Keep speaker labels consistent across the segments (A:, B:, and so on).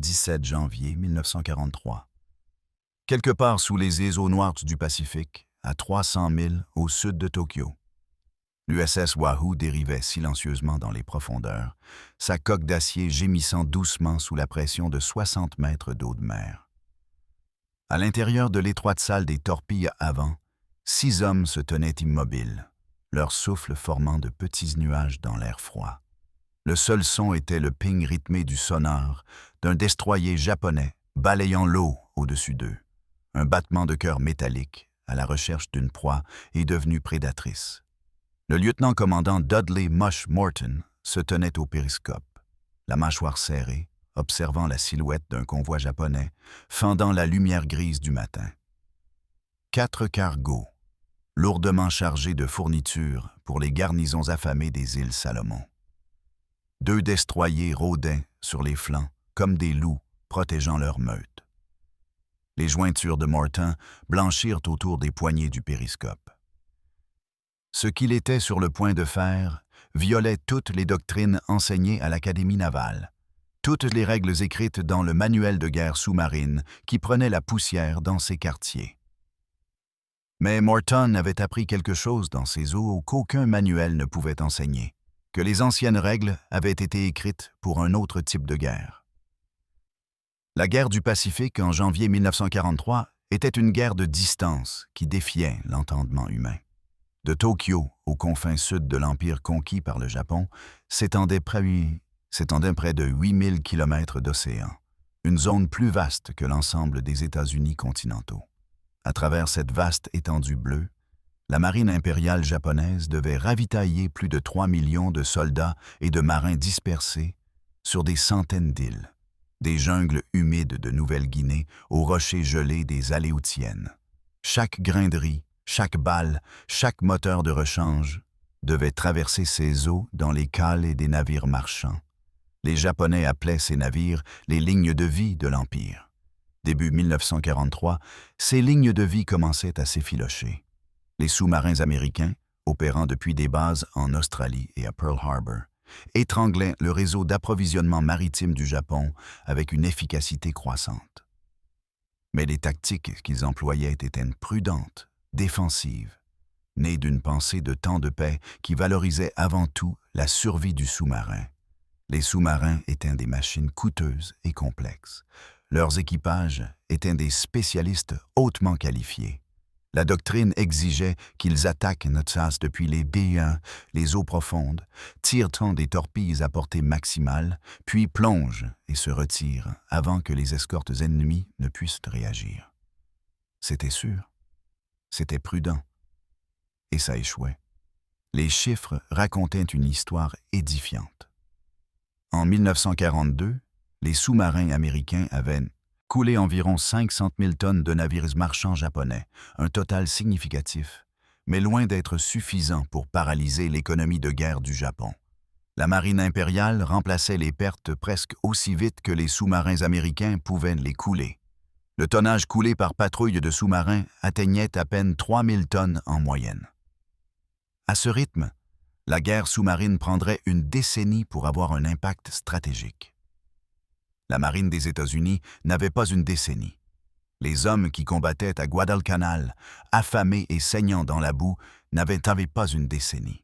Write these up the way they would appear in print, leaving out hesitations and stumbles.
A: 17 janvier 1943. Quelque part sous les îles au nord du Pacifique, à 300 milles au sud de Tokyo, l'USS Wahoo dérivait silencieusement dans les profondeurs, sa coque d'acier gémissant doucement sous la pression de 60 mètres d'eau de mer. À l'intérieur de l'étroite salle des torpilles avant, 6 hommes se tenaient immobiles, leur souffle formant de petits nuages dans l'air froid. Le seul son était le ping rythmé du sonar d'un destroyer japonais balayant l'eau au-dessus d'eux. Un battement de cœur métallique, à la recherche d'une proie, est devenu prédatrice. Le lieutenant-commandant Dudley Mush Morton se tenait au périscope, la mâchoire serrée, observant la silhouette d'un convoi japonais, fendant la lumière grise du matin. 4 cargos, lourdement chargés de fournitures pour les garnisons affamées des îles Salomon. 2 destroyers rôdaient sur les flancs, comme des loups protégeant leur meute. Les jointures de Morton blanchirent autour des poignées du périscope. Ce qu'il était sur le point de faire violait toutes les doctrines enseignées à l'Académie navale, toutes les règles écrites dans le manuel de guerre sous-marine qui prenait la poussière dans ses quartiers. Mais Morton avait appris quelque chose dans ces eaux qu'aucun manuel ne pouvait enseigner, que les anciennes règles avaient été écrites pour un autre type de guerre. La guerre du Pacifique en janvier 1943 était une guerre de distance qui défiait l'entendement humain. De Tokyo aux confins sud de l'empire conquis par le Japon s'étendait près de 8000 km d'océan, une zone plus vaste que l'ensemble des États-Unis continentaux. À travers cette vaste étendue bleue, la marine impériale japonaise devait ravitailler plus de 3 millions de soldats et de marins dispersés sur des centaines d'îles, des jungles humides de Nouvelle-Guinée aux rochers gelés des Aléoutiennes. Chaque grain de riz, chaque balle, chaque moteur de rechange devait traverser ces eaux dans les cales des navires marchands. Les Japonais appelaient ces navires les lignes de vie de l'Empire. Début 1943, ces lignes de vie commençaient à s'effilocher. Les sous-marins américains, opérant depuis des bases en Australie et à Pearl Harbor, étranglaient le réseau d'approvisionnement maritime du Japon avec une efficacité croissante. Mais les tactiques qu'ils employaient étaient prudentes, défensives, nées d'une pensée de temps de paix qui valorisait avant tout la survie du sous-marin. Les sous-marins étaient des machines coûteuses et complexes. Leurs équipages étaient des spécialistes hautement qualifiés. La doctrine exigeait qu'ils attaquent notre chasse depuis les baies, les eaux profondes, tirent des torpilles à portée maximale, puis plongent et se retirent avant que les escortes ennemies ne puissent réagir. C'était sûr, c'était prudent, et ça échouait. Les chiffres racontaient une histoire édifiante. En 1942, les sous-marins américains avaient coulé environ 500 000 tonnes de navires marchands japonais, un total significatif, mais loin d'être suffisant pour paralyser l'économie de guerre du Japon. La marine impériale remplaçait les pertes presque aussi vite que les sous-marins américains pouvaient les couler. Le tonnage coulé par patrouille de sous-marins atteignait à peine 3000 tonnes en moyenne. À ce rythme, la guerre sous-marine prendrait une décennie pour avoir un impact stratégique. La marine des États-Unis n'avait pas une décennie. Les hommes qui combattaient à Guadalcanal, affamés et saignant dans la boue, n'avaient pas une décennie.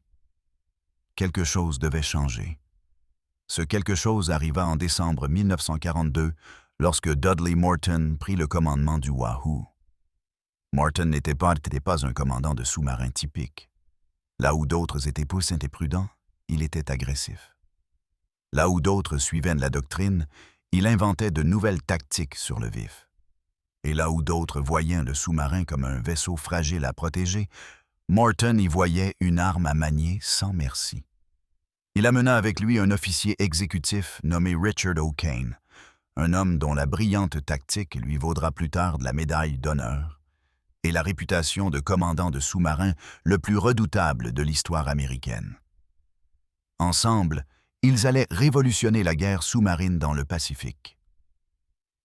A: Quelque chose devait changer. Ce quelque chose arriva en décembre 1942, lorsque Dudley Morton prit le commandement du Wahoo. Morton n'était pas un commandant de sous-marin typique. Là où d'autres étaient poussés et prudents, il était agressif. Là où d'autres suivaient la doctrine, il inventait de nouvelles tactiques sur le vif. Et là où d'autres voyaient le sous-marin comme un vaisseau fragile à protéger, Morton y voyait une arme à manier sans merci. Il amena avec lui un officier exécutif nommé Richard O'Kane, un homme dont la brillante tactique lui vaudra plus tard de la médaille d'honneur et la réputation de commandant de sous-marin le plus redoutable de l'histoire américaine. Ensemble, ils allaient révolutionner la guerre sous-marine dans le Pacifique.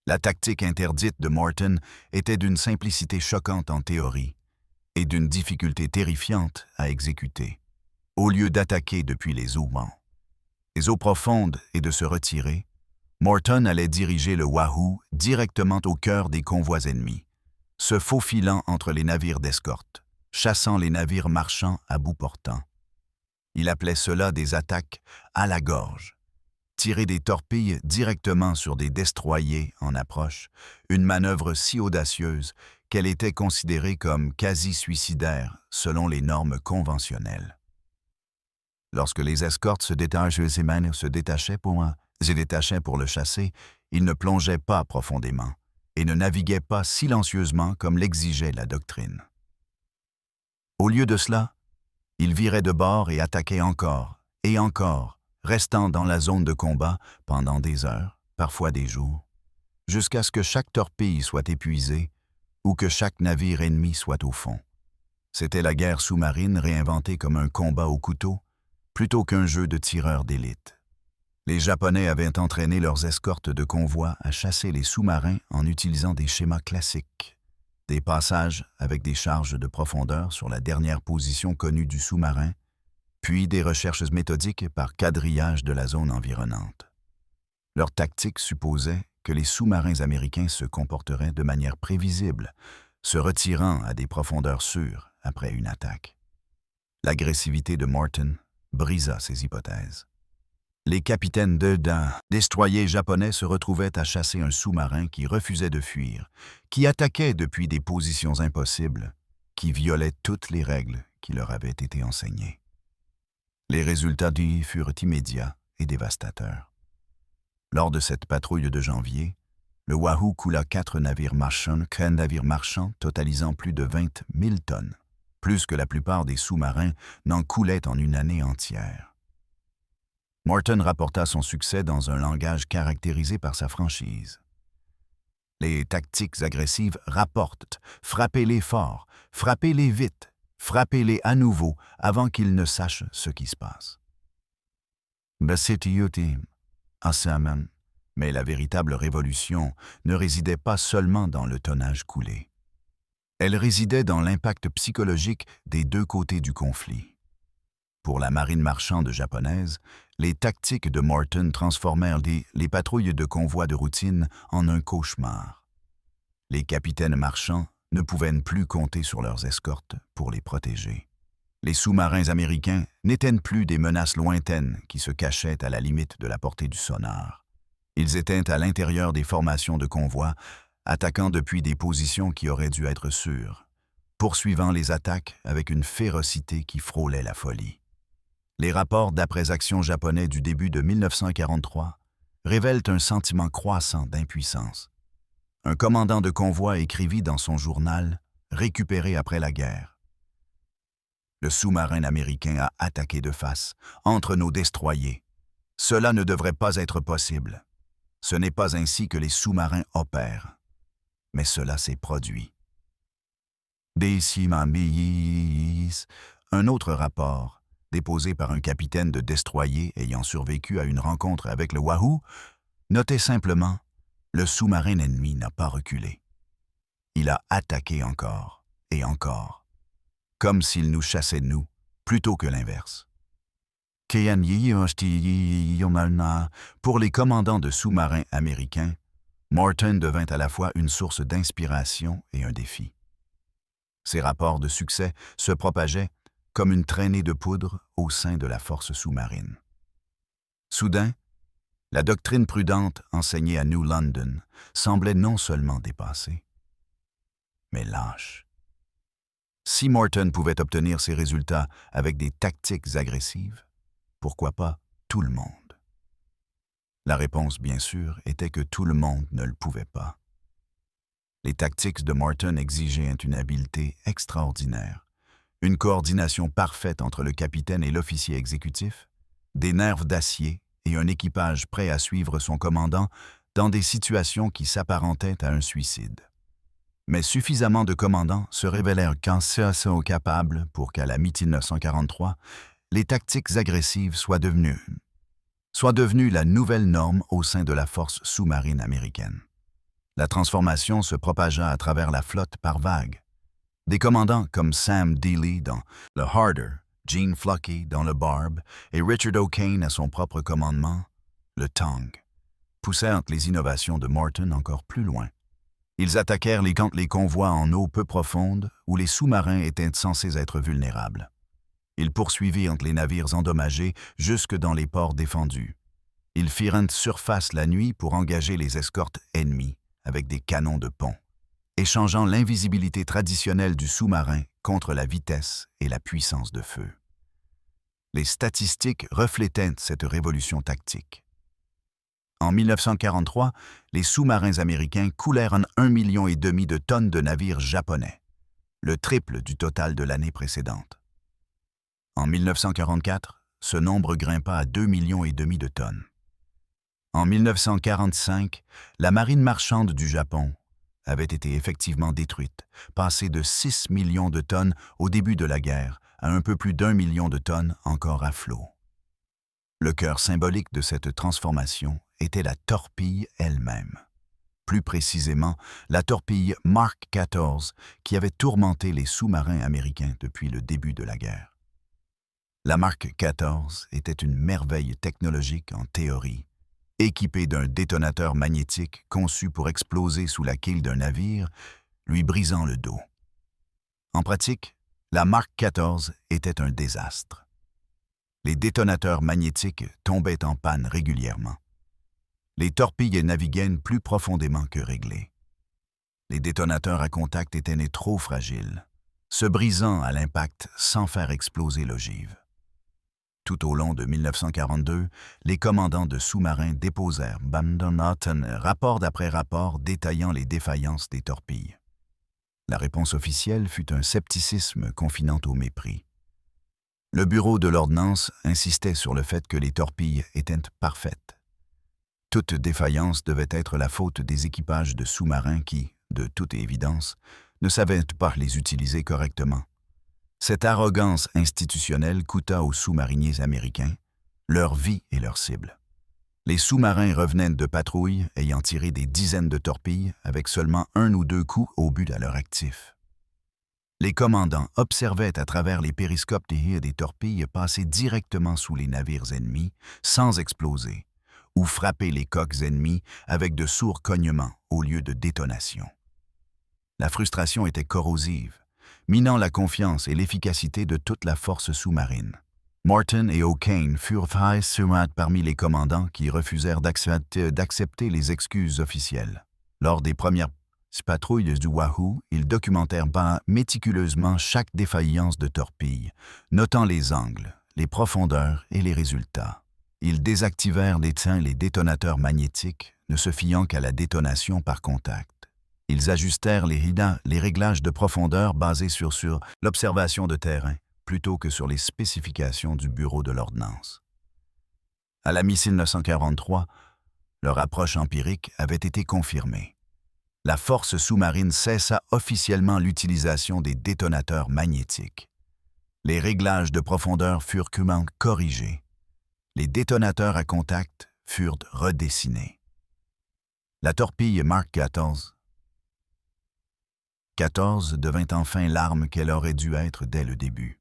A: La tactique interdite de Morton était d'une simplicité choquante en théorie et d'une difficulté terrifiante à exécuter. Au lieu d'attaquer depuis les eaux profondes et de se retirer, Morton allait diriger le Wahoo directement au cœur des convois ennemis, se faufilant entre les navires d'escorte, chassant les navires marchands à bout portant. Il appelait cela des attaques à la gorge. Tirer des torpilles directement sur des destroyers en approche, une manœuvre si audacieuse qu'elle était considérée comme quasi-suicidaire selon les normes conventionnelles. Lorsque les escortes se détachaient pour le chasser, il ne plongeait pas profondément et ne naviguait pas silencieusement comme l'exigeait la doctrine. Au lieu de cela, il virait de bord et attaquait encore, et encore, restant dans la zone de combat pendant des heures, parfois des jours, jusqu'à ce que chaque torpille soit épuisée ou que chaque navire ennemi soit au fond. C'était la guerre sous-marine réinventée comme un combat au couteau, plutôt qu'un jeu de tireurs d'élite. Les Japonais avaient entraîné leurs escortes de convois à chasser les sous-marins en utilisant des schémas classiques, des passages avec des charges de profondeur sur la dernière position connue du sous-marin, puis des recherches méthodiques par quadrillage de la zone environnante. Leur tactique supposait que les sous-marins américains se comporteraient de manière prévisible, se retirant à des profondeurs sûres après une attaque. L'agressivité de Morton brisa ces hypothèses. Les capitaines d'un destroyer japonais se retrouvaient à chasser un sous-marin qui refusait de fuir, qui attaquait depuis des positions impossibles, qui violait toutes les règles qui leur avaient été enseignées. Les résultats furent immédiats et dévastateurs. Lors de cette patrouille de janvier, le Wahoo coula 4 navires marchands totalisant plus de 20 000 tonnes, plus que la plupart des sous-marins n'en coulaient en une année entière. Morton rapporta son succès dans un langage caractérisé par sa franchise. Les tactiques agressives rapportent, frappez-les fort, frappez-les vite, frappez-les à nouveau avant qu'ils ne sachent ce qui se passe. Mais la véritable révolution ne résidait pas seulement dans le tonnage coulé. Elle résidait dans l'impact psychologique des deux côtés du conflit. Pour la marine marchande japonaise, les tactiques de Morton transformèrent les patrouilles de convois de routine en un cauchemar. Les capitaines marchands ne pouvaient plus compter sur leurs escortes pour les protéger. Les sous-marins américains n'étaient plus des menaces lointaines qui se cachaient à la limite de la portée du sonar. Ils étaient à l'intérieur des formations de convois, attaquant depuis des positions qui auraient dû être sûres, poursuivant les attaques avec une férocité qui frôlait la folie. Les rapports d'après-action japonais du début de 1943 révèlent un sentiment croissant d'impuissance. Un commandant de convoi écrivit dans son journal, récupéré après la guerre: « Le sous-marin américain a attaqué de face, entre nos destroyers. Cela ne devrait pas être possible. Ce n'est pas ainsi que les sous-marins opèrent. Mais cela s'est produit. » Un autre rapport, déposé par un capitaine de destroyer ayant survécu à une rencontre avec le Wahoo, notait simplement: le sous-marin ennemi n'a pas reculé. Il a attaqué encore et encore, comme s'il nous chassait nous, plutôt que l'inverse. Pour les commandants de sous-marins américains, Morton devint à la fois une source d'inspiration et un défi. Ses rapports de succès se propageaient comme une traînée de poudre au sein de la force sous-marine. Soudain, la doctrine prudente enseignée à New London semblait non seulement dépassée, mais lâche. Si Morton pouvait obtenir ses résultats avec des tactiques agressives, pourquoi pas tout le monde? La réponse, bien sûr, était que tout le monde ne le pouvait pas. Les tactiques de Morton exigeaient une habileté extraordinaire, une coordination parfaite entre le capitaine et l'officier exécutif, des nerfs d'acier et un équipage prêt à suivre son commandant dans des situations qui s'apparentaient à un suicide. Mais suffisamment de commandants se révélèrent capables pour qu'à la mi-1943, les tactiques agressives soient devenues la nouvelle norme au sein de la force sous-marine américaine. La transformation se propagea à travers la flotte par vagues. Des commandants comme Sam Dealey dans le Harder, Gene Fluckey dans le Barb et Richard O'Kane à son propre commandement, le Tong, poussèrent les innovations de Morton encore plus loin. Ils attaquèrent les convois en eau peu profonde où les sous-marins étaient censés être vulnérables. Ils poursuivirent les navires endommagés jusque dans les ports défendus. Ils firent surface la nuit pour engager les escortes ennemies avec des canons de pont, échangeant l'invisibilité traditionnelle du sous-marin contre la vitesse et la puissance de feu. Les statistiques reflétaient cette révolution tactique. En 1943, les sous-marins américains coulèrent 1,5 million de tonnes de navires japonais, le triple du total de l'année précédente. En 1944, ce nombre grimpa à 2,5 millions de tonnes. En 1945, la marine marchande du Japon avait été effectivement détruite, passée de 6 millions de tonnes au début de la guerre à un peu plus d'1 million de tonnes encore à flot. Le cœur symbolique de cette transformation était la torpille elle-même. Plus précisément, la torpille Mark XIV qui avait tourmenté les sous-marins américains depuis le début de la guerre. La Mark XIV était une merveille technologique en théorie, équipée d'un détonateur magnétique conçu pour exploser sous la quille d'un navire, lui brisant le dos. En pratique, la Mark XIV était un désastre. Les détonateurs magnétiques tombaient en panne régulièrement. Les torpilles naviguaient plus profondément que réglées. Les détonateurs à contact étaient nés trop fragiles, se brisant à l'impact sans faire exploser l'ogive. Tout au long de 1942, les commandants de sous-marins déposèrent rapport après rapport détaillant les défaillances des torpilles. La réponse officielle fut un scepticisme confinant au mépris. Le bureau de l'ordnance insistait sur le fait que les torpilles étaient parfaites. Toute défaillance devait être la faute des équipages de sous-marins qui, de toute évidence, ne savaient pas les utiliser correctement. Cette arrogance institutionnelle coûta aux sous-mariniers américains leur vie et leur cible. Les sous-marins revenaient de patrouilles ayant tiré des dizaines de torpilles avec seulement 1 ou 2 coups au but à leur actif. Les commandants observaient à travers les périscopes des torpilles passer directement sous les navires ennemis sans exploser ou frapper les coques ennemies avec de sourds cognements au lieu de détonation. La frustration était corrosive, minant la confiance et l'efficacité de toute la force sous-marine. Morton et O'Kane furent parmi les commandants qui refusèrent d'accepter les excuses officielles. Lors des premières patrouilles du Wahoo, ils documentèrent méticuleusement chaque défaillance de torpille, notant les angles, les profondeurs et les résultats. Ils désactivèrent les détonateurs magnétiques, ne se fiant qu'à la détonation par contact. Ils ajustèrent les réglages de profondeur basés sur l'observation de terrain, plutôt que sur les spécifications du bureau de l'ordnance. À la mi-1943, leur approche empirique avait été confirmée. La force sous-marine cessa officiellement l'utilisation des détonateurs magnétiques. Les réglages de profondeur furent corrigés. Les détonateurs à contact furent redessinés. La torpille Mark XIV devint enfin l'arme qu'elle aurait dû être dès le début.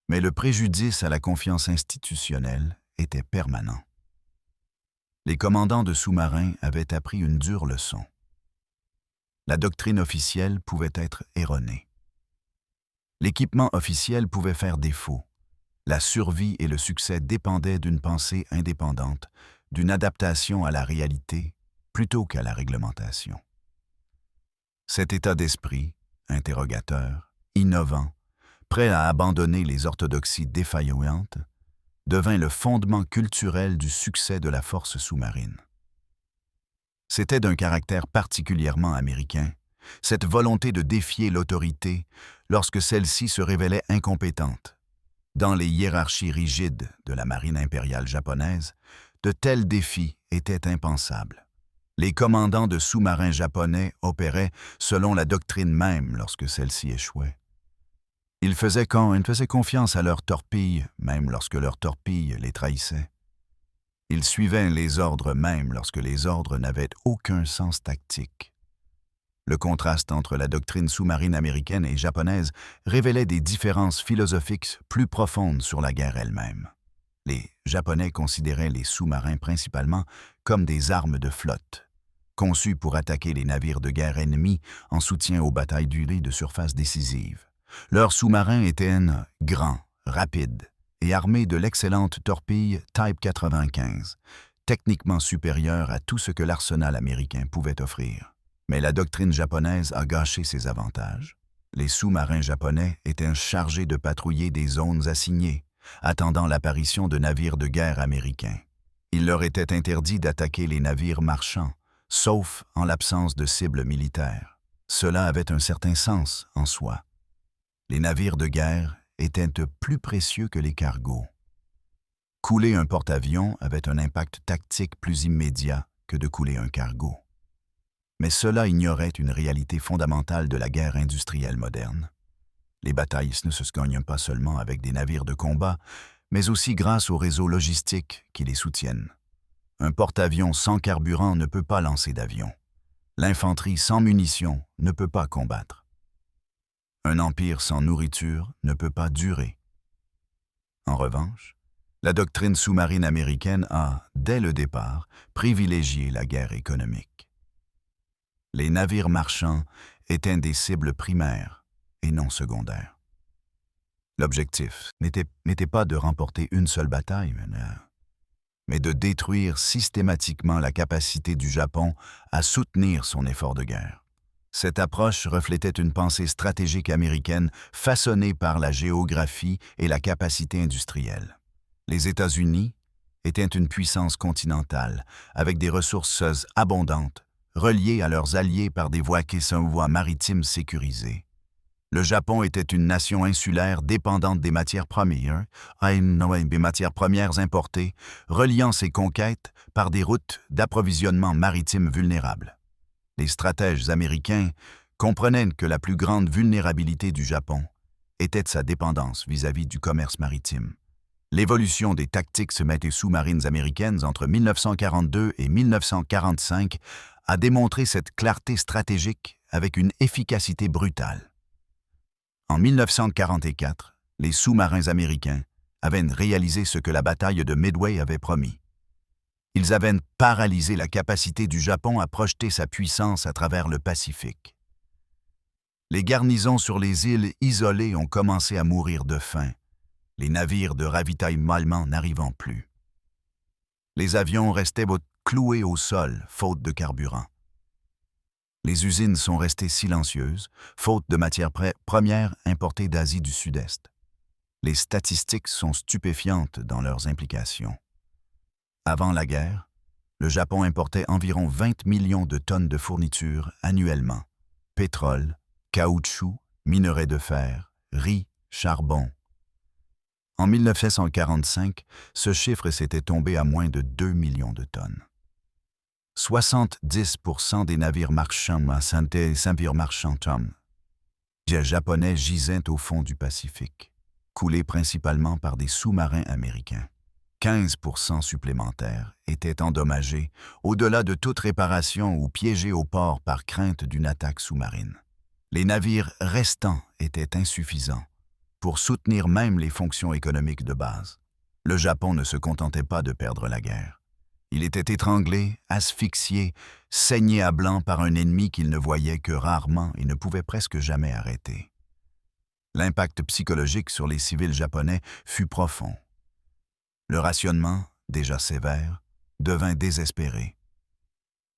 A: Mais le préjudice à la confiance institutionnelle était permanent. Les commandants de sous-marins avaient appris une dure leçon. La doctrine officielle pouvait être erronée. L'équipement officiel pouvait faire défaut. La survie et le succès dépendaient d'une pensée indépendante, d'une adaptation à la réalité plutôt qu'à la réglementation. Cet état d'esprit, interrogateur, innovant, prêt à abandonner les orthodoxies défaillantes, devint le fondement culturel du succès de la force sous-marine. C'était d'un caractère particulièrement américain, cette volonté de défier l'autorité lorsque celle-ci se révélait incompétente. Dans les hiérarchies rigides de la marine impériale japonaise, de tels défis étaient impensables. Les commandants de sous-marins japonais opéraient selon la doctrine même lorsque celle-ci échouait. Ils faisaient confiance à leurs torpilles, même lorsque leurs torpilles les trahissaient. Ils suivaient les ordres même lorsque les ordres n'avaient aucun sens tactique. Le contraste entre la doctrine sous-marine américaine et japonaise révélait des différences philosophiques plus profondes sur la guerre elle-même. Les Japonais considéraient les sous-marins principalement comme des armes de flotte, conçues pour attaquer les navires de guerre ennemis en soutien aux batailles d'ulées de surface décisives. Leurs sous-marins étaient grands, rapides et armés de l'excellente torpille Type 95, techniquement supérieure à tout ce que l'arsenal américain pouvait offrir. Mais la doctrine japonaise a gâché ces avantages. Les sous-marins japonais étaient chargés de patrouiller des zones assignées, attendant l'apparition de navires de guerre américains. Il leur était interdit d'attaquer les navires marchands, sauf en l'absence de cibles militaires. Cela avait un certain sens en soi. Les navires de guerre étaient plus précieux que les cargos. Couler un porte-avions avait un impact tactique plus immédiat que de couler un cargo. Mais cela ignorait une réalité fondamentale de la guerre industrielle moderne. Les batailles ne se gagnent pas seulement avec des navires de combat, mais aussi grâce aux réseaux logistiques qui les soutiennent. Un porte-avions sans carburant ne peut pas lancer d'avion. L'infanterie sans munitions ne peut pas combattre. Un empire sans nourriture ne peut pas durer. En revanche, la doctrine sous-marine américaine a, dès le départ, privilégié la guerre économique. Les navires marchands étaient des cibles primaires et non secondaires. L'objectif n'était pas de remporter une seule bataille, mais de détruire systématiquement la capacité du Japon à soutenir son effort de guerre. Cette approche reflétait une pensée stratégique américaine façonnée par la géographie et la capacité industrielle. Les États-Unis étaient une puissance continentale, avec des ressources abondantes, reliées à leurs alliés par des voies maritimes sécurisées. Le Japon était une nation insulaire dépendante des matières premières, importées, reliant ses conquêtes par des routes d'approvisionnement maritime vulnérables. Les stratèges américains comprenaient que la plus grande vulnérabilité du Japon était sa dépendance vis-à-vis du commerce maritime. L'évolution des tactiques sous-marines américaines entre 1942 et 1945 a démontré cette clarté stratégique avec une efficacité brutale. En 1944, les sous-marins américains avaient réalisé ce que la bataille de Midway avait promis. Ils avaient paralysé la capacité du Japon à projeter sa puissance à travers le Pacifique. Les garnisons sur les îles isolées ont commencé à mourir de faim, les navires de ravitaillement allemands n'arrivant plus. Les avions restaient cloués au sol, faute de carburant. Les usines sont restées silencieuses, faute de matières premières importées d'Asie du Sud-Est. Les statistiques sont stupéfiantes dans leurs implications. Avant la guerre, le Japon importait environ 20 millions de tonnes de fournitures annuellement. Pétrole, caoutchouc, minerais de fer, riz, charbon. En 1945, ce chiffre s'était tombé à moins de 2 millions de tonnes. 70% des navires marchands japonais gisaient au fond du Pacifique, coulés principalement par des sous-marins américains. 15% supplémentaires étaient endommagés au-delà de toute réparation ou piégés au port par crainte d'une attaque sous-marine. Les navires restants étaient insuffisants pour soutenir même les fonctions économiques de base. Le Japon ne se contentait pas de perdre la guerre. Il était étranglé, asphyxié, saigné à blanc par un ennemi qu'il ne voyait que rarement et ne pouvait presque jamais arrêter. L'impact psychologique sur les civils japonais fut profond. Le rationnement, déjà sévère, devint désespéré.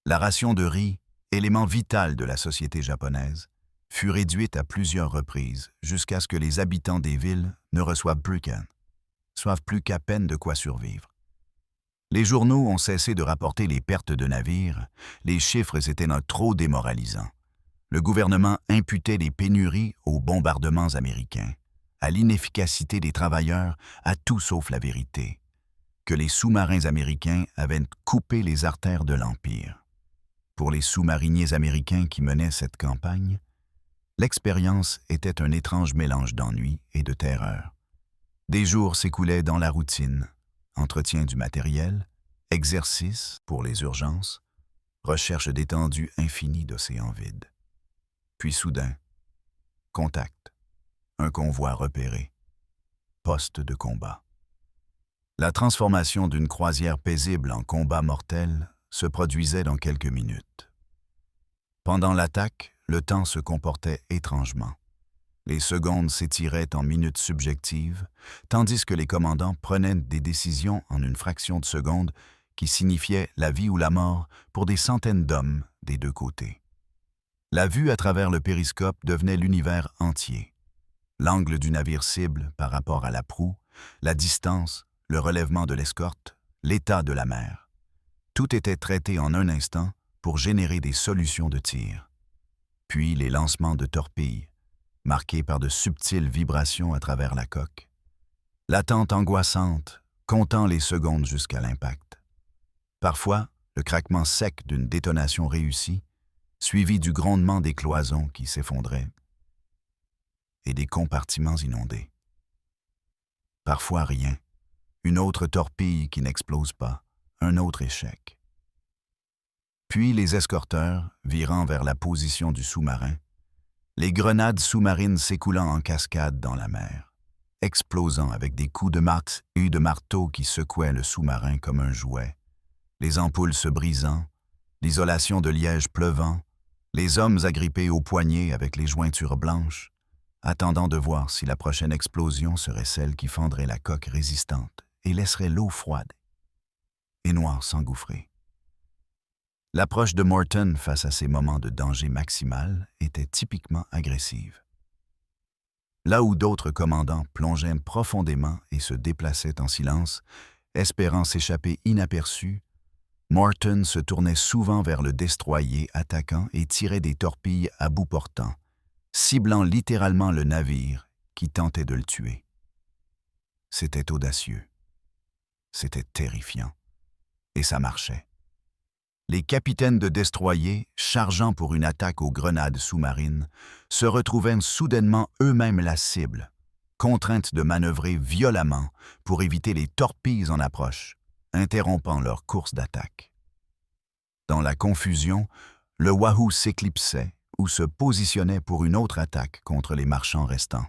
A: La ration de riz, élément vital de la société japonaise, fut réduite à plusieurs reprises jusqu'à ce que les habitants des villes ne reçoivent plus qu'à peine de quoi survivre. Les journaux ont cessé de rapporter les pertes de navires, les chiffres étaient trop démoralisants. Le gouvernement imputait les pénuries aux bombardements américains, à l'inefficacité des travailleurs, à tout sauf la vérité, que les sous-marins américains avaient coupé les artères de l'Empire. Pour les sous-mariniers américains qui menaient cette campagne, l'expérience était un étrange mélange d'ennui et de terreur. Des jours s'écoulaient dans la routine, entretien du matériel, exercice pour les urgences, recherche d'étendues infinies d'océans vides. Puis soudain, contact, un convoi repéré, poste de combat. La transformation d'une croisière paisible en combat mortel se produisait dans quelques minutes. Pendant l'attaque, le temps se comportait étrangement. Les secondes s'étiraient en minutes subjectives, tandis que les commandants prenaient des décisions en une fraction de seconde qui signifiaient la vie ou la mort pour des centaines d'hommes des deux côtés. La vue à travers le périscope devenait l'univers entier. L'angle du navire cible par rapport à la proue, la distance, le relèvement de l'escorte, l'état de la mer. Tout était traité en un instant pour générer des solutions de tir. Puis les lancements de torpilles, marqués par de subtiles vibrations à travers la coque. L'attente angoissante, comptant les secondes jusqu'à l'impact. Parfois, le craquement sec d'une détonation réussie, suivi du grondement des cloisons qui s'effondraient et des compartiments inondés. Parfois rien, une autre torpille qui n'explose pas, un autre échec. Puis les escorteurs, virant vers la position du sous-marin, les grenades sous-marines s'écoulant en cascade dans la mer, explosant avec des coups de max et de marteau qui secouaient le sous-marin comme un jouet, les ampoules se brisant, l'isolation de liège pleuvant, les hommes agrippés aux poignets avec les jointures blanches, attendant de voir si la prochaine explosion serait celle qui fendrait la coque résistante et laisserait l'eau froide et noire s'engouffrer. L'approche de Morton face à ces moments de danger maximal était typiquement agressive. Là où d'autres commandants plongeaient profondément et se déplaçaient en silence, espérant s'échapper inaperçus, Morton se tournait souvent vers le destroyer attaquant et tirait des torpilles à bout portant, ciblant littéralement le navire qui tentait de le tuer. C'était audacieux. C'était terrifiant. Et ça marchait. Les capitaines de destroyers, chargeant pour une attaque aux grenades sous-marines, se retrouvaient soudainement eux-mêmes la cible, contraintes de manœuvrer violemment pour éviter les torpilles en approche, interrompant leur course d'attaque. Dans la confusion, le Wahoo s'éclipsait ou se positionnait pour une autre attaque contre les marchands restants.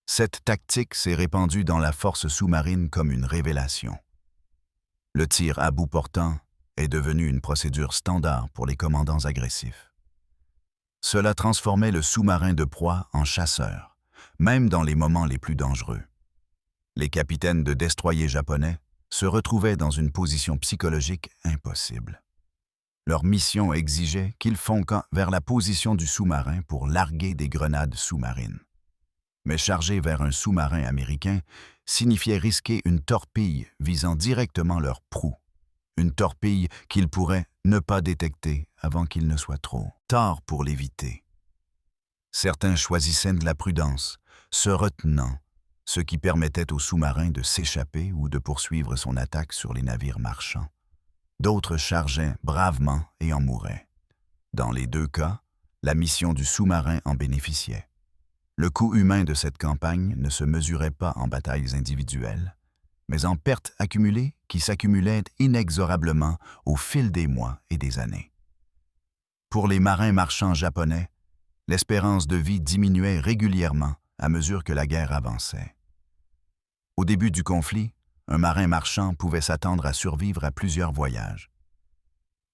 A: Cette tactique s'est répandue dans la force sous-marine comme une révélation. Le tir à bout portant est devenu une procédure standard pour les commandants agressifs. Cela transformait le sous-marin de proie en chasseur, même dans les moments les plus dangereux. Les capitaines de destroyers japonais se retrouvaient dans une position psychologique impossible. Leur mission exigeait qu'ils fonquent vers la position du sous-marin pour larguer des grenades sous-marines. Mais charger vers un sous-marin américain signifiait risquer une torpille visant directement leur proue, une torpille qu'ils pourraient ne pas détecter avant qu'il ne soit trop tard pour l'éviter. Certains choisissaient de la prudence, se retenant, ce qui permettait au sous-marin de s'échapper ou de poursuivre son attaque sur les navires marchands. D'autres chargeaient bravement et en mouraient. Dans les deux cas, la mission du sous-marin en bénéficiait. Le coût humain de cette campagne ne se mesurait pas en batailles individuelles, mais en pertes accumulées qui s'accumulaient inexorablement au fil des mois et des années. Pour les marins marchands japonais, l'espérance de vie diminuait régulièrement à mesure que la guerre avançait. Au début du conflit, un marin marchand pouvait s'attendre à survivre à plusieurs voyages.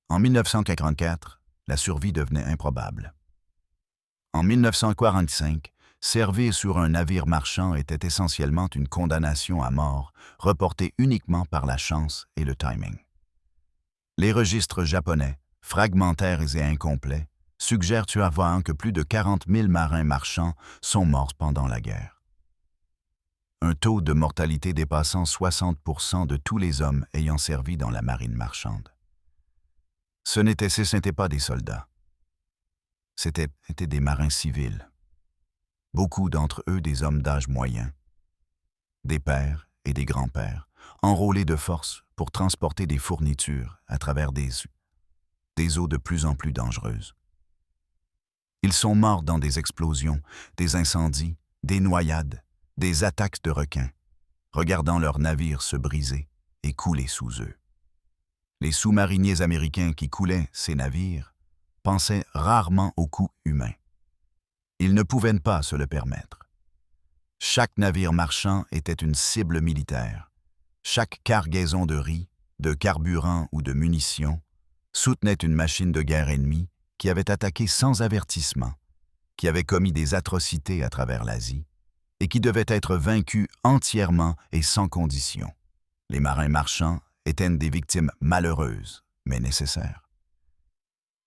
A: En 1944, la survie devenait improbable. En 1945, servir sur un navire marchand était essentiellement une condamnation à mort, reportée uniquement par la chance et le timing. Les registres japonais, fragmentaires et incomplets, suggèrent que plus de 40 000 marins marchands sont morts pendant la guerre. Un taux de mortalité dépassant 60% de tous les hommes ayant servi dans la marine marchande. Ce n'étaient pas des soldats. C'étaient des marins civils. Beaucoup d'entre eux des hommes d'âge moyen, des pères et des grands-pères, enrôlés de force pour transporter des fournitures à travers des eaux de plus en plus dangereuses. Ils sont morts dans des explosions, des incendies, des noyades, des attaques de requins, regardant leurs navires se briser et couler sous eux. Les sous-mariniers américains qui coulaient ces navires pensaient rarement au coût humain. Ils ne pouvaient pas se le permettre. Chaque navire marchand était une cible militaire. Chaque cargaison de riz, de carburant ou de munitions soutenait une machine de guerre ennemie qui avait attaqué sans avertissement, qui avait commis des atrocités à travers l'Asie et qui devait être vaincue entièrement et sans condition. Les marins marchands étaient des victimes malheureuses, mais nécessaires.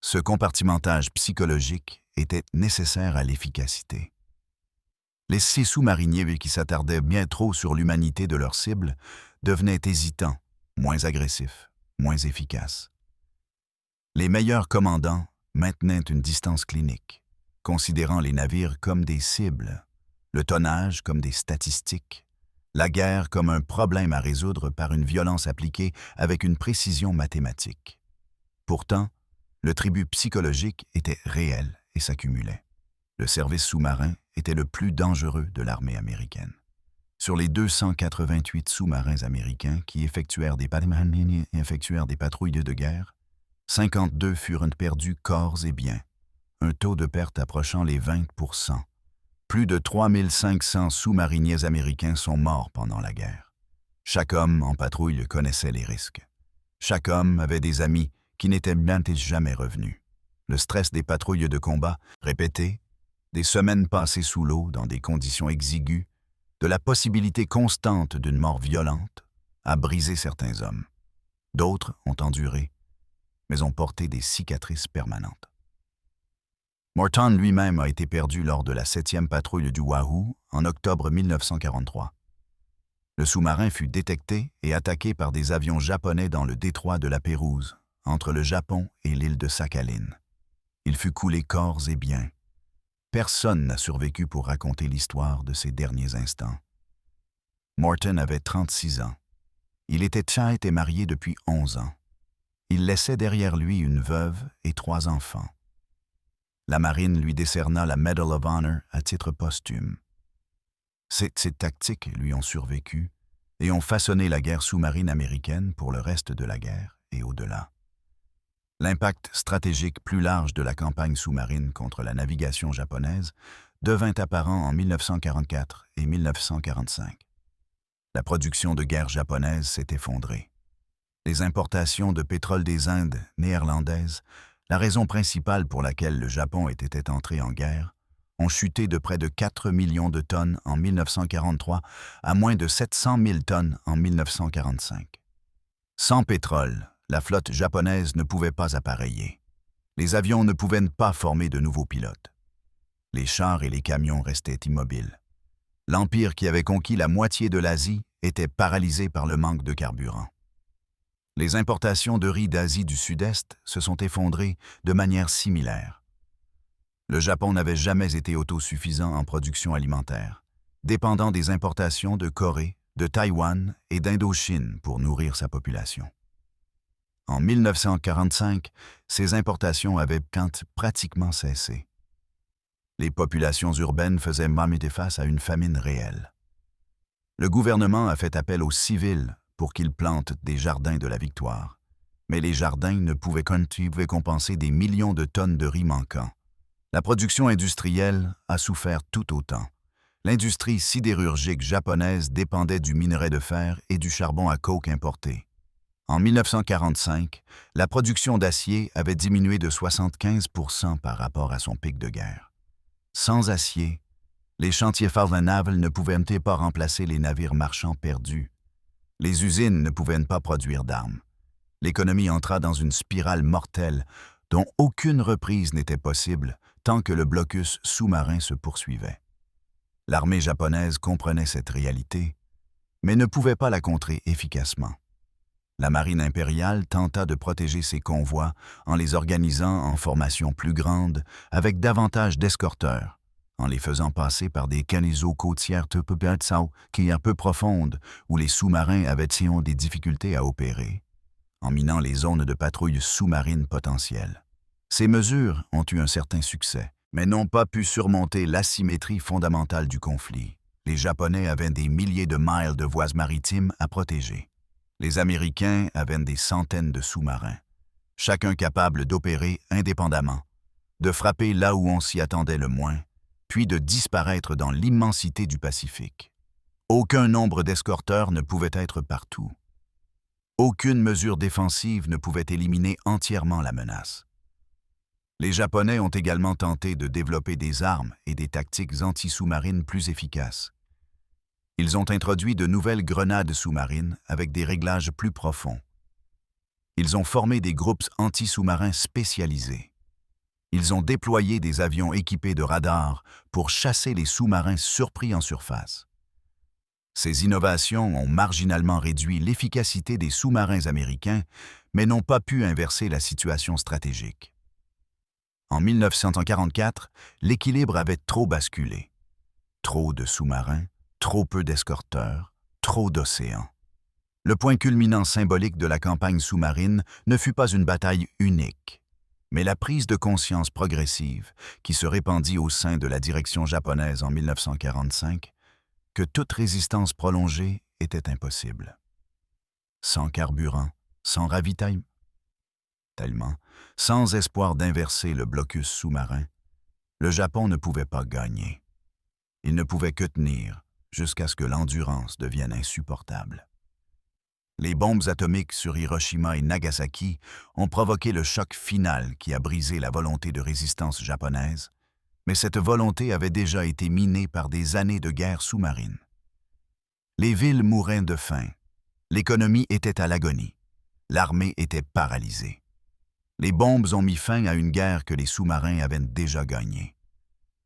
A: Ce compartimentage psychologique était nécessaire à l'efficacité. Les sous-mariniers qui s'attardaient bien trop sur l'humanité de leur cible devenaient hésitants, moins agressifs, moins efficaces. Les meilleurs commandants maintenaient une distance clinique, considérant les navires comme des cibles, le tonnage comme des statistiques, la guerre comme un problème à résoudre par une violence appliquée avec une précision mathématique. Pourtant, le tribut psychologique était réel et s'accumulait. Le service sous-marin était le plus dangereux de l'armée américaine. Sur les 288 sous-marins américains qui effectuèrent des patrouilles de guerre, 52 furent perdus corps et biens, un taux de perte approchant les 20%. Plus de 3500 sous-mariniers américains sont morts pendant la guerre. Chaque homme en patrouille connaissait les risques. Chaque homme avait des amis qui n'étaient même jamais revenus. Le stress des patrouilles de combat répétées, des semaines passées sous l'eau dans des conditions exiguës, de la possibilité constante d'une mort violente, a brisé certains hommes. D'autres ont enduré, mais ont porté des cicatrices permanentes. Morton lui-même a été perdu lors de la 7e patrouille du Wahoo en octobre 1943. Le sous-marin fut détecté et attaqué par des avions japonais dans le détroit de la Pérouse, entre le Japon et l'île de Sakhalin. Il fut coulé corps et biens. Personne n'a survécu pour raconter l'histoire de ses derniers instants. Morton avait 36 ans. Il était et marié depuis 11 ans. Il laissait derrière lui une veuve et 3 enfants. La marine lui décerna la Medal of Honor à titre posthume. Ces tactiques lui ont survécu et ont façonné la guerre sous-marine américaine pour le reste de la guerre et au-delà. L'impact stratégique plus large de la campagne sous-marine contre la navigation japonaise devint apparent en 1944 et 1945. La production de guerre japonaise s'est effondrée. Les importations de pétrole des Indes néerlandaises, la raison principale pour laquelle le Japon était entré en guerre, ont chuté de près de 4 millions de tonnes en 1943 à moins de 700 000 tonnes en 1945. Sans pétrole, la flotte japonaise ne pouvait pas appareiller. Les avions ne pouvaient pas former de nouveaux pilotes. Les chars et les camions restaient immobiles. L'Empire qui avait conquis la moitié de l'Asie était paralysé par le manque de carburant. Les importations de riz d'Asie du Sud-Est se sont effondrées de manière similaire. Le Japon n'avait jamais été autosuffisant en production alimentaire, dépendant des importations de Corée, de Taïwan et d'Indochine pour nourrir sa population. En 1945, ces importations avaient pratiquement cessé. Les populations urbaines faisaient face à une famine réelle. Le gouvernement a fait appel aux civils pour qu'ils plantent des jardins de la victoire, mais les jardins ne pouvaient compenser des millions de tonnes de riz manquants. La production industrielle a souffert tout autant. L'industrie sidérurgique japonaise dépendait du minerai de fer et du charbon à coke importé. En 1945, la production d'acier avait diminué de 75% par rapport à son pic de guerre. Sans acier, les chantiers navals ne pouvaient pas remplacer les navires marchands perdus. Les usines ne pouvaient pas produire d'armes. L'économie entra dans une spirale mortelle dont aucune reprise n'était possible tant que le blocus sous-marin se poursuivait. L'armée japonaise comprenait cette réalité, mais ne pouvait pas la contrer efficacement. La marine impériale tenta de protéger ses convois en les organisant en formations plus grandes, avec davantage d'escorteurs, en les faisant passer par des canaux côtières qui peu profondes où les sous-marins avaient des difficultés à opérer, en minant les zones de patrouille sous-marine potentielles. Ces mesures ont eu un certain succès, mais n'ont pas pu surmonter l'asymétrie fondamentale du conflit. Les Japonais avaient des milliers de miles de voies maritimes à protéger. Les Américains avaient des centaines de sous-marins, chacun capable d'opérer indépendamment, de frapper là où on s'y attendait le moins, puis de disparaître dans l'immensité du Pacifique. Aucun nombre d'escorteurs ne pouvait être partout. Aucune mesure défensive ne pouvait éliminer entièrement la menace. Les Japonais ont également tenté de développer des armes et des tactiques anti-sous-marines plus efficaces. Ils ont introduit de nouvelles grenades sous-marines avec des réglages plus profonds. Ils ont formé des groupes anti-sous-marins spécialisés. Ils ont déployé des avions équipés de radars pour chasser les sous-marins surpris en surface. Ces innovations ont marginalement réduit l'efficacité des sous-marins américains, mais n'ont pas pu inverser la situation stratégique. En 1944, l'équilibre avait trop basculé. Trop de sous-marins, trop peu d'escorteurs, trop d'océans. Le point culminant symbolique de la campagne sous-marine ne fut pas une bataille unique, mais la prise de conscience progressive qui se répandit au sein de la direction japonaise en 1945 que toute résistance prolongée était impossible. Sans carburant, sans ravitaillement, sans espoir d'inverser le blocus sous-marin, le Japon ne pouvait pas gagner. Il ne pouvait que tenir jusqu'à ce que l'endurance devienne insupportable. Les bombes atomiques sur Hiroshima et Nagasaki ont provoqué le choc final qui a brisé la volonté de résistance japonaise, mais cette volonté avait déjà été minée par des années de guerre sous-marine. Les villes mouraient de faim, l'économie était à l'agonie, l'armée était paralysée. Les bombes ont mis fin à une guerre que les sous-marins avaient déjà gagnée.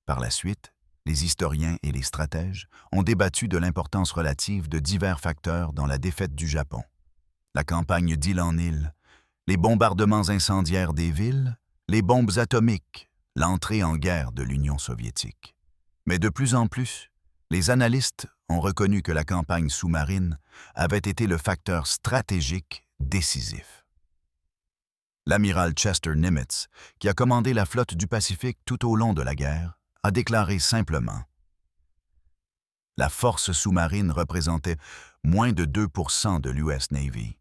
A: Par la suite, les historiens et les stratèges ont débattu de l'importance relative de divers facteurs dans la défaite du Japon. La campagne d'île en île, les bombardements incendiaires des villes, les bombes atomiques, l'entrée en guerre de l'Union soviétique. Mais de plus en plus, les analystes ont reconnu que la campagne sous-marine avait été le facteur stratégique décisif. L'amiral Chester Nimitz, qui a commandé la flotte du Pacifique tout au long de la guerre, a déclaré simplement « La force sous-marine représentait moins de 2% de l'US Navy,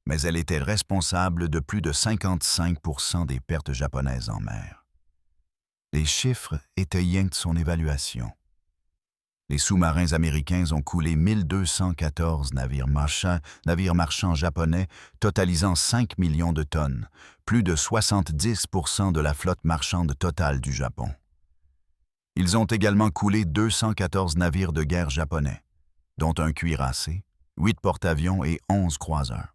A: mais elle était responsable de plus de 55% des pertes japonaises en mer. » Les chiffres étayaient de son évaluation. Les sous-marins américains ont coulé 1214 navires marchands japonais totalisant 5 millions de tonnes, plus de 70% de la flotte marchande totale du Japon. Ils ont également coulé 214 navires de guerre japonais, dont un cuirassé, 8 porte-avions et 11 croiseurs.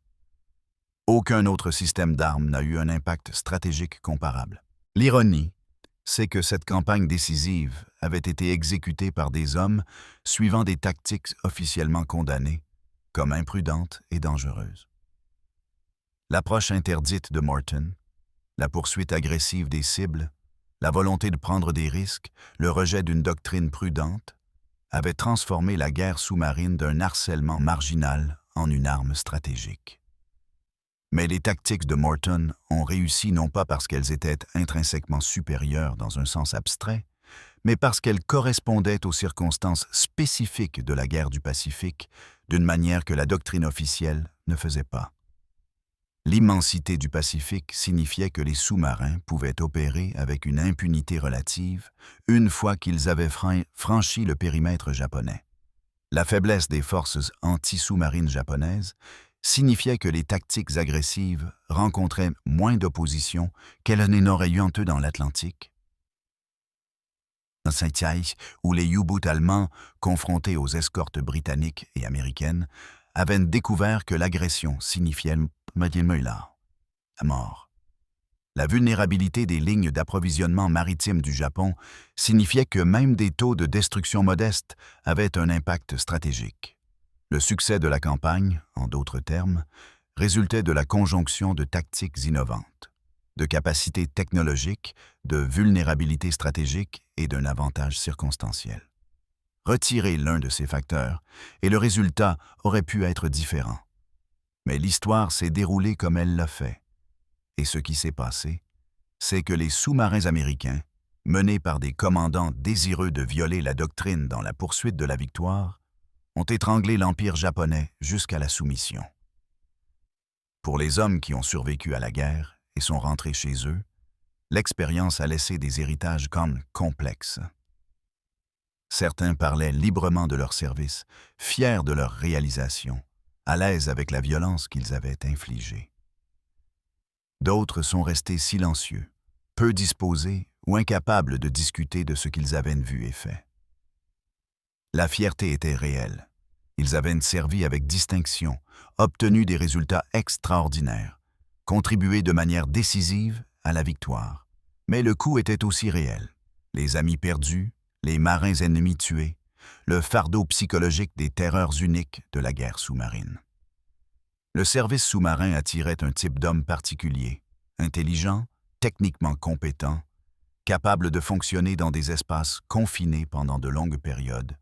A: Aucun autre système d'armes n'a eu un impact stratégique comparable. L'ironie, c'est que cette campagne décisive avait été exécutée par des hommes suivant des tactiques officiellement condamnées comme imprudentes et dangereuses. L'approche interdite de Morton, la poursuite agressive des cibles, la volonté de prendre des risques, le rejet d'une doctrine prudente, avaient transformé la guerre sous-marine d'un harcèlement marginal en une arme stratégique. Mais les tactiques de Morton ont réussi non pas parce qu'elles étaient intrinsèquement supérieures dans un sens abstrait, mais parce qu'elles correspondaient aux circonstances spécifiques de la guerre du Pacifique d'une manière que la doctrine officielle ne faisait pas. L'immensité du Pacifique signifiait que les sous-marins pouvaient opérer avec une impunité relative une fois qu'ils avaient franchi le périmètre japonais. La faiblesse des forces anti-sous-marines japonaises signifiait que les tactiques agressives rencontraient moins d'opposition qu'elles n'auraient eu en eux dans l'Atlantique. Dans Saint-Yaï, où les U-boots allemands, confrontés aux escortes britanniques et américaines, avaient découvert que l'agression signifiait la mort. La vulnérabilité des lignes d'approvisionnement maritime du Japon signifiait que même des taux de destruction modestes avaient un impact stratégique. Le succès de la campagne, en d'autres termes, résultait de la conjonction de tactiques innovantes, de capacités technologiques, de vulnérabilité stratégique et d'un avantage circonstanciel. Retirer l'un de ces facteurs, et le résultat aurait pu être différent. Mais l'histoire s'est déroulée comme elle l'a fait. Et ce qui s'est passé, c'est que les sous-marins américains, menés par des commandants désireux de violer la doctrine dans la poursuite de la victoire, ont étranglé l'Empire japonais jusqu'à la soumission. Pour les hommes qui ont survécu à la guerre et sont rentrés chez eux, l'expérience a laissé des héritages comme complexes. Certains parlaient librement de leur service, fiers de leur réalisation, à l'aise avec la violence qu'ils avaient infligée. D'autres sont restés silencieux, peu disposés ou incapables de discuter de ce qu'ils avaient vu et fait. La fierté était réelle. Ils avaient servi avec distinction, obtenu des résultats extraordinaires, contribué de manière décisive à la victoire. Mais le coût était aussi réel. Les amis perdus, les marins ennemis tués, le fardeau psychologique des terreurs uniques de la guerre sous-marine. Le service sous-marin attirait un type d'homme particulier, intelligent, techniquement compétent, capable de fonctionner dans des espaces confinés pendant de longues périodes,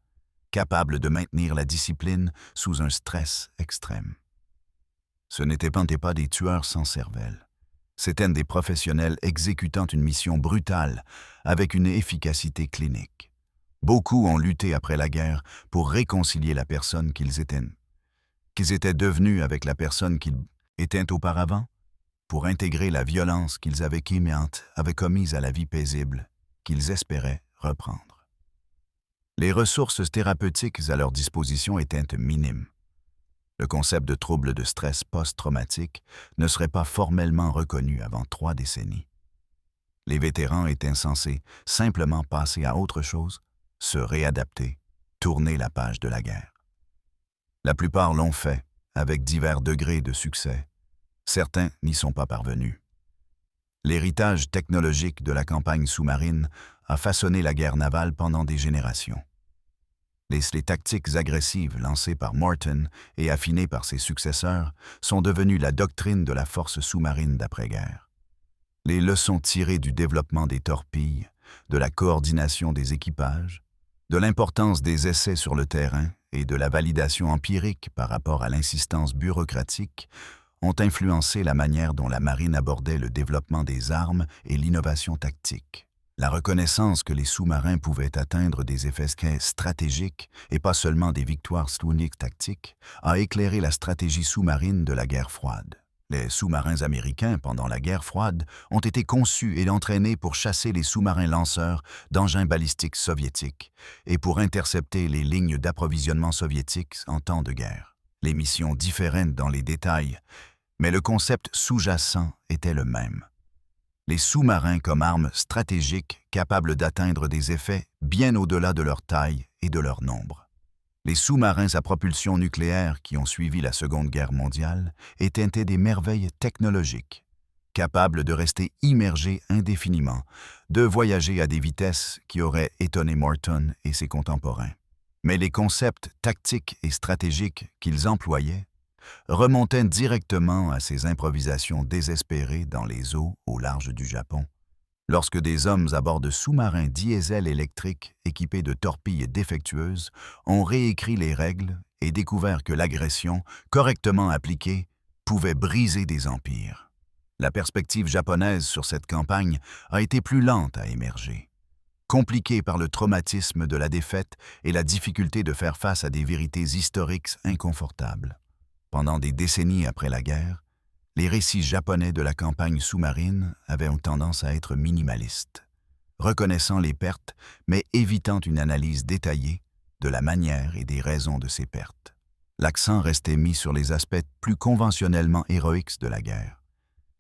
A: capable de maintenir la discipline sous un stress extrême. Ce n'étaient pas des tueurs sans cervelle. C'étaient des professionnels exécutant une mission brutale avec une efficacité clinique. Beaucoup ont lutté après la guerre pour réconcilier la personne qu'ils étaient devenus avec la personne qu'ils étaient auparavant, pour intégrer la violence qu'ils avaient commise à la vie paisible qu'ils espéraient reprendre. Les ressources thérapeutiques à leur disposition étaient minimes. Le concept de trouble de stress post-traumatique ne serait pas formellement reconnu avant 3 décennies. Les vétérans étaient censés simplement passer à autre chose, se réadapter, tourner la page de la guerre. La plupart l'ont fait, avec divers degrés de succès. Certains n'y sont pas parvenus. L'héritage technologique de la campagne sous-marine a façonné la guerre navale pendant des générations. Les tactiques agressives lancées par Morton et affinées par ses successeurs sont devenues la doctrine de la force sous-marine d'après-guerre. Les leçons tirées du développement des torpilles, de la coordination des équipages, de l'importance des essais sur le terrain et de la validation empirique par rapport à l'insistance bureaucratique ont influencé la manière dont la marine abordait le développement des armes et l'innovation tactique. La reconnaissance que les sous-marins pouvaient atteindre des effets stratégiques et pas seulement des victoires tactiques a éclairé la stratégie sous-marine de la guerre froide. Les sous-marins américains, pendant la guerre froide, ont été conçus et entraînés pour chasser les sous-marins lanceurs d'engins balistiques soviétiques et pour intercepter les lignes d'approvisionnement soviétiques en temps de guerre. Les missions différaient dans les détails, mais le concept sous-jacent était le même. Les sous-marins comme armes stratégiques capables d'atteindre des effets bien au-delà de leur taille et de leur nombre. Les sous-marins à propulsion nucléaire qui ont suivi la Seconde Guerre mondiale étaient des merveilles technologiques, capables de rester immergés indéfiniment, de voyager à des vitesses qui auraient étonné Morton et ses contemporains. Mais les concepts tactiques et stratégiques qu'ils employaient remontaient directement à ces improvisations désespérées dans les eaux au large du Japon, lorsque des hommes à bord de sous-marins diesel électriques équipés de torpilles défectueuses ont réécrit les règles et découvert que l'agression, correctement appliquée, pouvait briser des empires. La perspective japonaise sur cette campagne a été plus lente à émerger, compliquée par le traumatisme de la défaite et la difficulté de faire face à des vérités historiques inconfortables. Pendant des décennies après la guerre, les récits japonais de la campagne sous-marine avaient tendance à être minimalistes, reconnaissant les pertes mais évitant une analyse détaillée de la manière et des raisons de ces pertes. L'accent restait mis sur les aspects plus conventionnellement héroïques de la guerre,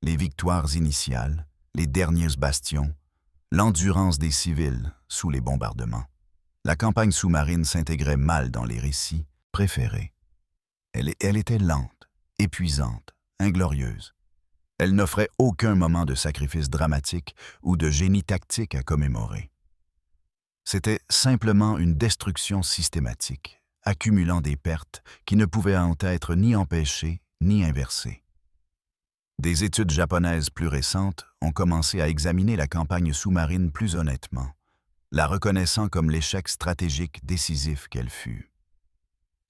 A: les victoires initiales, les derniers bastions, l'endurance des civils sous les bombardements. La campagne sous-marine s'intégrait mal dans les récits préférés. Elle était lente, épuisante, inglorieuse. Elle n'offrait aucun moment de sacrifice dramatique ou de génie tactique à commémorer. C'était simplement une destruction systématique, accumulant des pertes qui ne pouvaient en être ni empêchées ni inversées. Des études japonaises plus récentes ont commencé à examiner la campagne sous-marine plus honnêtement, la reconnaissant comme l'échec stratégique décisif qu'elle fut.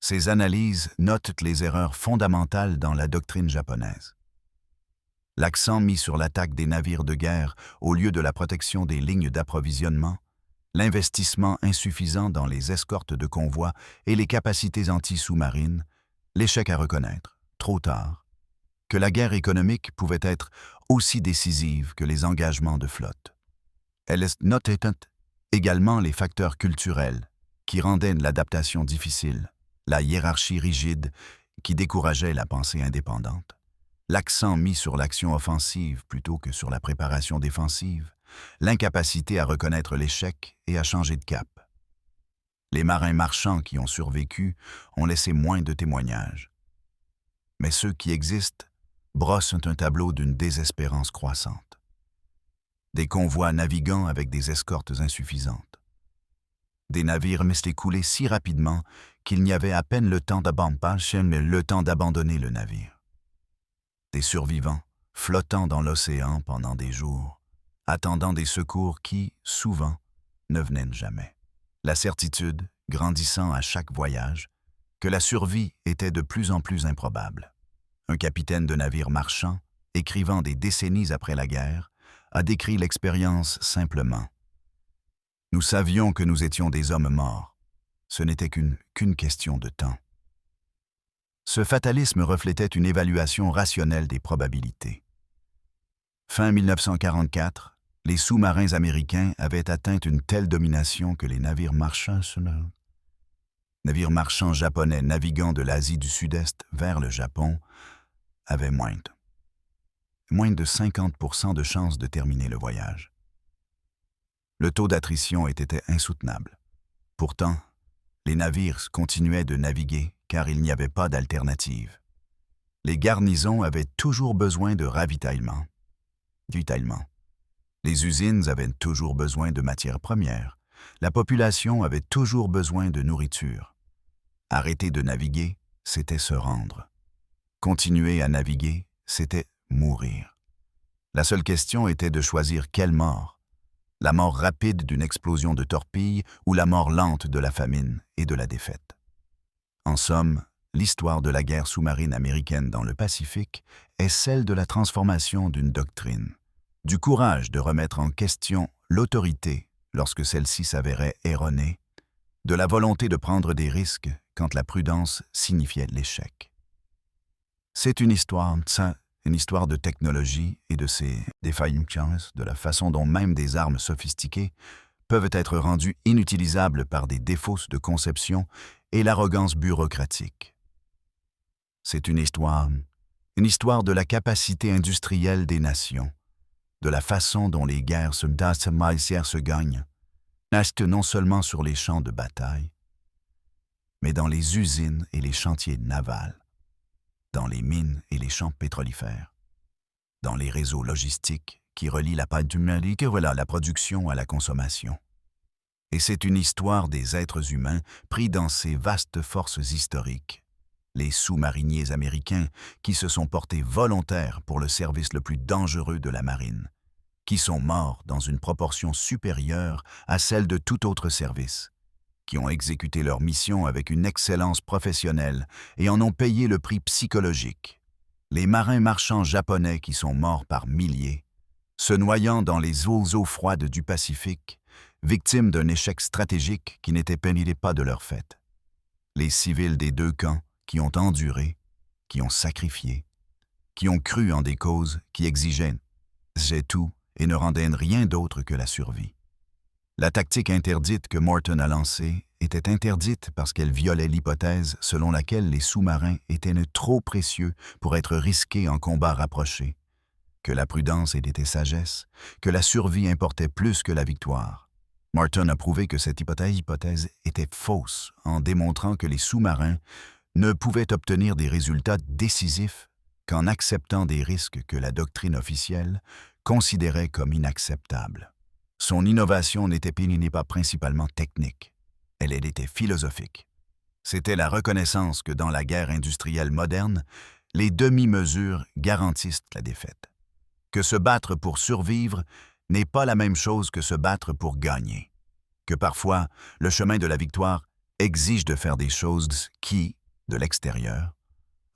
A: Ces analyses notent les erreurs fondamentales dans la doctrine japonaise. L'accent mis sur l'attaque des navires de guerre au lieu de la protection des lignes d'approvisionnement, l'investissement insuffisant dans les escortes de convois et les capacités anti-sous-marines, l'échec à reconnaître, trop tard, que la guerre économique pouvait être aussi décisive que les engagements de flotte. Elle notait également les facteurs culturels, qui rendaient l'adaptation difficile, la hiérarchie rigide qui décourageait la pensée indépendante, l'accent mis sur l'action offensive plutôt que sur la préparation défensive, l'incapacité à reconnaître l'échec et à changer de cap. Les marins marchands qui ont survécu ont laissé moins de témoignages. Mais ceux qui existent brossent un tableau d'une désespérance croissante. Des convois naviguant avec des escortes insuffisantes. Des navires restés coulés si rapidement qu'il n'y avait à peine le temps d'abandonner le navire. Des survivants flottant dans l'océan pendant des jours, attendant des secours qui, souvent, ne venaient jamais. La certitude, grandissant à chaque voyage, que la survie était de plus en plus improbable. Un capitaine de navire marchand, écrivant des décennies après la guerre, a décrit l'expérience simplement. « Nous savions que nous étions des hommes morts. Ce n'était qu'une question de temps. » Ce fatalisme reflétait une évaluation rationnelle des probabilités. Fin 1944, les sous-marins américains avaient atteint une telle domination que les navires marchands japonais naviguant de l'Asie du Sud-Est vers le Japon avaient moins de 50% de chances de terminer le voyage. Le taux d'attrition était insoutenable. Pourtant, les navires continuaient de naviguer car il n'y avait pas d'alternative. Les garnisons avaient toujours besoin de ravitaillement. Les usines avaient toujours besoin de matières premières. La population avait toujours besoin de nourriture. Arrêter de naviguer, c'était se rendre. Continuer à naviguer, c'était mourir. La seule question était de choisir quelle mort. La mort rapide d'une explosion de torpille ou la mort lente de la famine et de la défaite. En somme, l'histoire de la guerre sous-marine américaine dans le Pacifique est celle de la transformation d'une doctrine, du courage de remettre en question l'autorité lorsque celle-ci s'avérait erronée, de la volonté de prendre des risques quand la prudence signifiait l'échec. C'est une histoire de technologie et de ses défaillances, de la façon dont même des armes sophistiquées peuvent être rendues inutilisables par des défauts de conception et l'arrogance bureaucratique. C'est une histoire de la capacité industrielle des nations, de la façon dont les guerres se gagnent, non seulement sur les champs de bataille, mais dans les usines et les chantiers navals, dans les mines et les champs pétrolifères, dans les réseaux logistiques qui relient la production à la consommation. Et c'est une histoire des êtres humains pris dans ces vastes forces historiques, les sous-mariniers américains qui se sont portés volontaires pour le service le plus dangereux de la marine, qui sont morts dans une proportion supérieure à celle de tout autre service, qui ont exécuté leur mission avec une excellence professionnelle et en ont payé le prix psychologique. Les marins marchands japonais qui sont morts par milliers, se noyant dans les eaux froides du Pacifique, victimes d'un échec stratégique qui n'était pas de leur fait. Les civils des deux camps qui ont enduré, qui ont sacrifié, qui ont cru en des causes qui exigeaient tout et ne rendaient rien d'autre que la survie. La tactique interdite que Morton a lancée était interdite parce qu'elle violait l'hypothèse selon laquelle les sous-marins étaient trop précieux pour être risqués en combat rapproché, que la prudence était sagesse, que la survie importait plus que la victoire. Morton a prouvé que cette hypothèse était fausse en démontrant que les sous-marins ne pouvaient obtenir des résultats décisifs qu'en acceptant des risques que la doctrine officielle considérait comme inacceptables. Son innovation n'était pas principalement technique, elle était philosophique. C'était la reconnaissance que dans la guerre industrielle moderne, les demi-mesures garantissent la défaite. Que se battre pour survivre n'est pas la même chose que se battre pour gagner. Que parfois, le chemin de la victoire exige de faire des choses qui, de l'extérieur,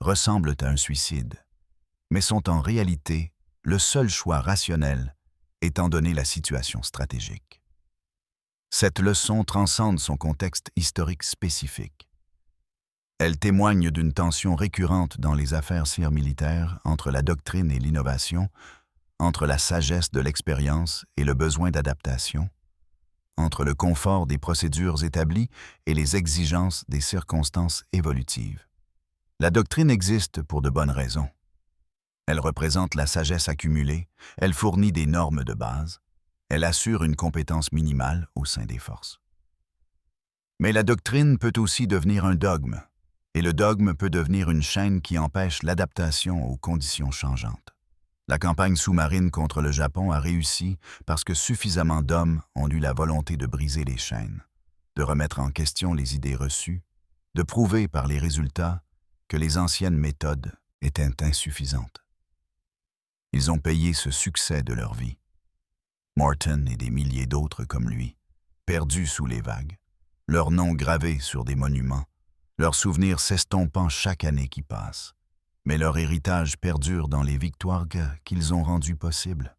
A: ressemblent à un suicide, mais sont en réalité le seul choix rationnel étant donné la situation stratégique. Cette leçon transcende son contexte historique spécifique. Elle témoigne d'une tension récurrente dans les affaires militaires entre la doctrine et l'innovation, entre la sagesse de l'expérience et le besoin d'adaptation, entre le confort des procédures établies et les exigences des circonstances évolutives. La doctrine existe pour de bonnes raisons. Elle représente la sagesse accumulée, elle fournit des normes de base, elle assure une compétence minimale au sein des forces. Mais la doctrine peut aussi devenir un dogme, et le dogme peut devenir une chaîne qui empêche l'adaptation aux conditions changeantes. La campagne sous-marine contre le Japon a réussi parce que suffisamment d'hommes ont eu la volonté de briser les chaînes, de remettre en question les idées reçues, de prouver par les résultats que les anciennes méthodes étaient insuffisantes. Ils ont payé ce succès de leur vie. Morton et des milliers d'autres comme lui, perdus sous les vagues, leurs noms gravés sur des monuments, leurs souvenirs s'estompant chaque année qui passe. Mais leur héritage perdure dans les victoires qu'ils ont rendues possibles,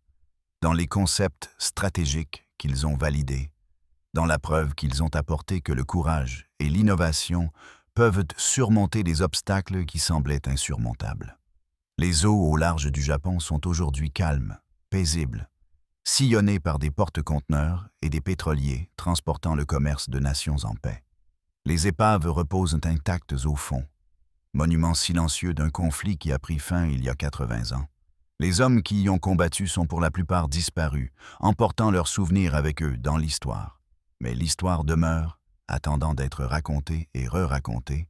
A: dans les concepts stratégiques qu'ils ont validés, dans la preuve qu'ils ont apporté que le courage et l'innovation peuvent surmonter des obstacles qui semblaient insurmontables. Les eaux au large du Japon sont aujourd'hui calmes, paisibles, sillonnées par des porte-conteneurs et des pétroliers transportant le commerce de nations en paix. Les épaves reposent intactes au fond, monument silencieux d'un conflit qui a pris fin il y a 80 ans. Les hommes qui y ont combattu sont pour la plupart disparus, emportant leurs souvenirs avec eux dans l'histoire. Mais l'histoire demeure, attendant d'être racontée et re-racontée,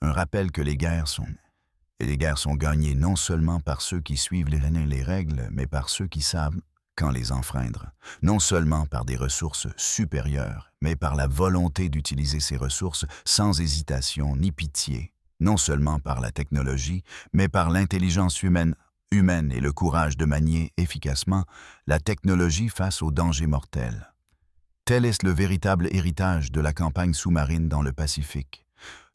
A: un rappel que les guerres sont gagnées non seulement par ceux qui suivent les règles, mais par ceux qui savent quand les enfreindre, non seulement par des ressources supérieures, mais par la volonté d'utiliser ces ressources sans hésitation ni pitié, non seulement par la technologie, mais par l'intelligence humaine et le courage de manier efficacement la technologie face aux dangers mortels. Tel est le véritable héritage de la campagne sous-marine dans le Pacifique.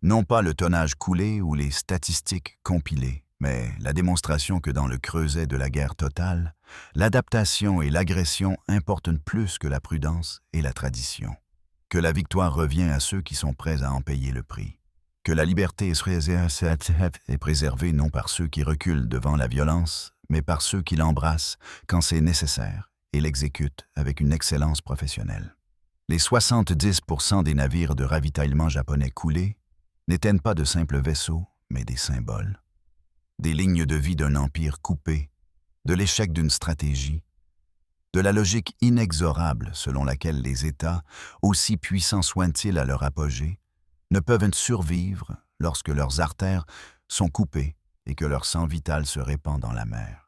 A: Non pas le tonnage coulé ou les statistiques compilées, mais la démonstration que dans le creuset de la guerre totale, l'adaptation et l'agression importent plus que la prudence et la tradition. Que la victoire revient à ceux qui sont prêts à en payer le prix. Que la liberté est préservée non par ceux qui reculent devant la violence, mais par ceux qui l'embrassent quand c'est nécessaire et l'exécutent avec une excellence professionnelle. Les 70% des navires de ravitaillement japonais coulés n'étaient pas de simples vaisseaux, mais des symboles. Des lignes de vie d'un empire coupé, de l'échec d'une stratégie, de la logique inexorable selon laquelle les États, aussi puissants soient-ils à leur apogée, ne peuvent survivre lorsque leurs artères sont coupées et que leur sang vital se répand dans la mer.